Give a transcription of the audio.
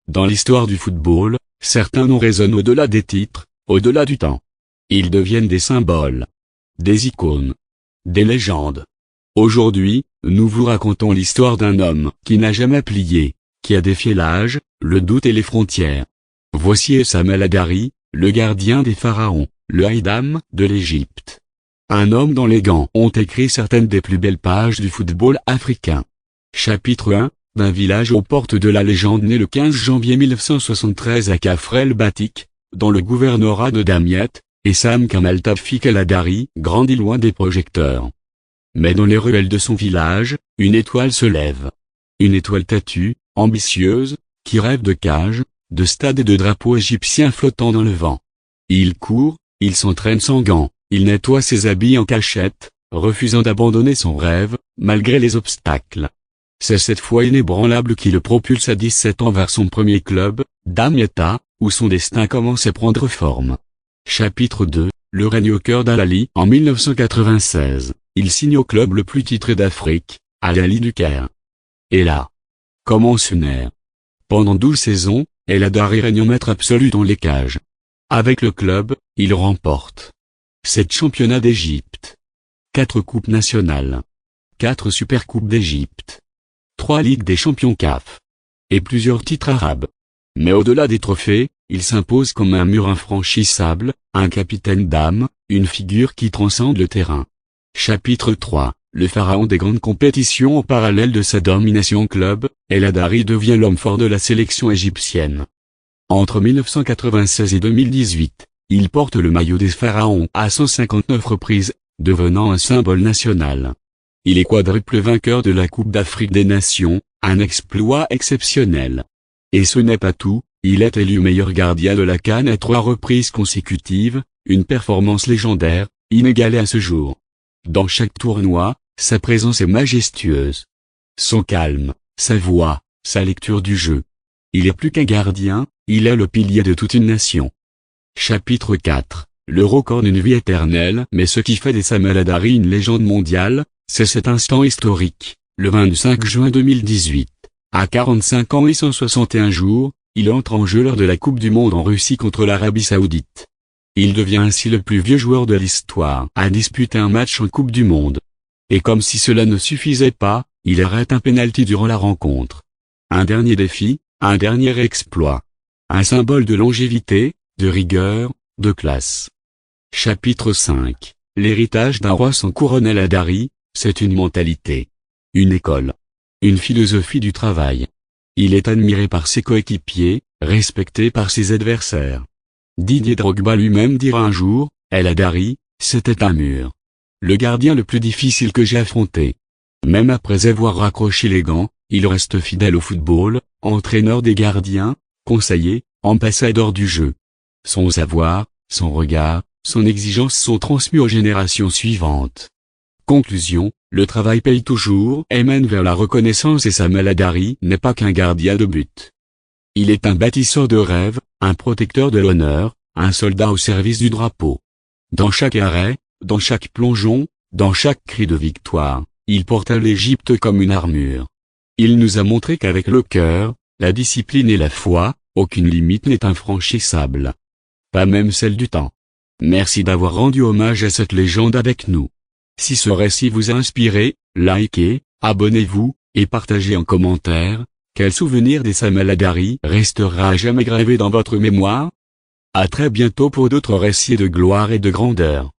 Dans l'histoire du football, certains noms résonnent au-delà des titres, au-delà du temps. Ils deviennent des symboles, des icônes, des légendes. Aujourd'hui, nous vous racontons l'histoire d'un homme qui n'a jamais plié, qui a défié l'âge, le doute et les frontières. Voici Essam El Hadary, le gardien des pharaons, le Haïdam de l'Égypte. Un homme dont les gants ont écrit certaines des plus belles pages du football africain. Chapitre 1, d'un village aux portes de la légende né le 15 janvier 1973 à Kafr el-Batik, dans le gouvernorat de Damiette, Essam Kamal Tawfik El Hadary grandit loin des projecteurs. Mais dans les ruelles de son village, une étoile se lève. Une étoile têtue, ambitieuse, qui rêve de cages, de stades et de drapeaux égyptiens flottant dans le vent. Il court, il s'entraîne sans gants, il nettoie ses habits en cachette, refusant d'abandonner son rêve, malgré les obstacles. C'est cette foi inébranlable qui le propulse à 17 ans vers son premier club, Damietta, où son destin commence à prendre forme. Chapitre 2, le règne au cœur d'Al-Ahly. En 1996, il signe au club le plus titré d'Afrique, Al-Ahly du Caire. Et là commence une ère. Pendant 12 saisons, El Hadary règne en maître absolu dans les cages. Avec le club, il remporte 7 championnats d'Égypte, 4 coupes nationales, 4 supercoupes d'Égypte, 3 ligues des champions CAF, et plusieurs titres arabes. Mais au-delà des trophées, il s'impose comme un mur infranchissable, un capitaine d'âme, une figure qui transcende le terrain. Chapitre 3, le pharaon des grandes compétitions. En parallèle de sa domination club, El Hadary devient l'homme fort de la sélection égyptienne. Entre 1996 et 2018, il porte le maillot des pharaons à 159 reprises, devenant un symbole national. Il est quadruple vainqueur de la Coupe d'Afrique des Nations, un exploit exceptionnel. Et ce n'est pas tout, il est élu meilleur gardien de la CAN à 3 reprises consécutives, une performance légendaire, inégalée à ce jour. Dans chaque tournoi, sa présence est majestueuse. Son calme, sa voix, sa lecture du jeu. Il est plus qu'un gardien, il est le pilier de toute une nation. Chapitre 4, le record d'une vie éternelle. Mais ce qui fait d'Essam El Hadary une légende mondiale, c'est cet instant historique, le 25 juin 2018. À 45 ans et 161 jours, il entre en jeu lors de la Coupe du Monde en Russie contre l'Arabie Saoudite. Il devient ainsi le plus vieux joueur de l'histoire à disputer un match en Coupe du Monde. Et comme si cela ne suffisait pas, il arrête un pénalty durant la rencontre. Un dernier défi, un dernier exploit. Un symbole de longévité, de rigueur, de classe. Chapitre 5, l'héritage d'un roi sans couronne. El Hadary, c'est une mentalité, une école, une philosophie du travail. Il est admiré par ses coéquipiers, respecté par ses adversaires. Didier Drogba lui-même dira un jour, El Hadary, c'était un mur. Le gardien le plus difficile que j'ai affronté. Même après avoir raccroché les gants, il reste fidèle au football, entraîneur des gardiens, conseiller, ambassadeur du jeu. Son savoir, son regard, son exigence sont transmis aux générations suivantes. Conclusion, le travail paye toujours et mène vers la reconnaissance. Essam El Hadary n'est pas qu'un gardien de but. Il est un bâtisseur de rêves, un protecteur de l'honneur, un soldat au service du drapeau. Dans chaque arrêt, dans chaque plongeon, dans chaque cri de victoire, il porte l'Égypte comme une armure. Il nous a montré qu'avec le cœur, la discipline et la foi, aucune limite n'est infranchissable. Pas même celle du temps. Merci d'avoir rendu hommage à cette légende avec nous. Si ce récit vous a inspiré, likez, abonnez-vous, et partagez en commentaire. Quel souvenir d'Essam El Hadary restera à jamais gravé dans votre mémoire? À très bientôt pour d'autres récits de gloire et de grandeur.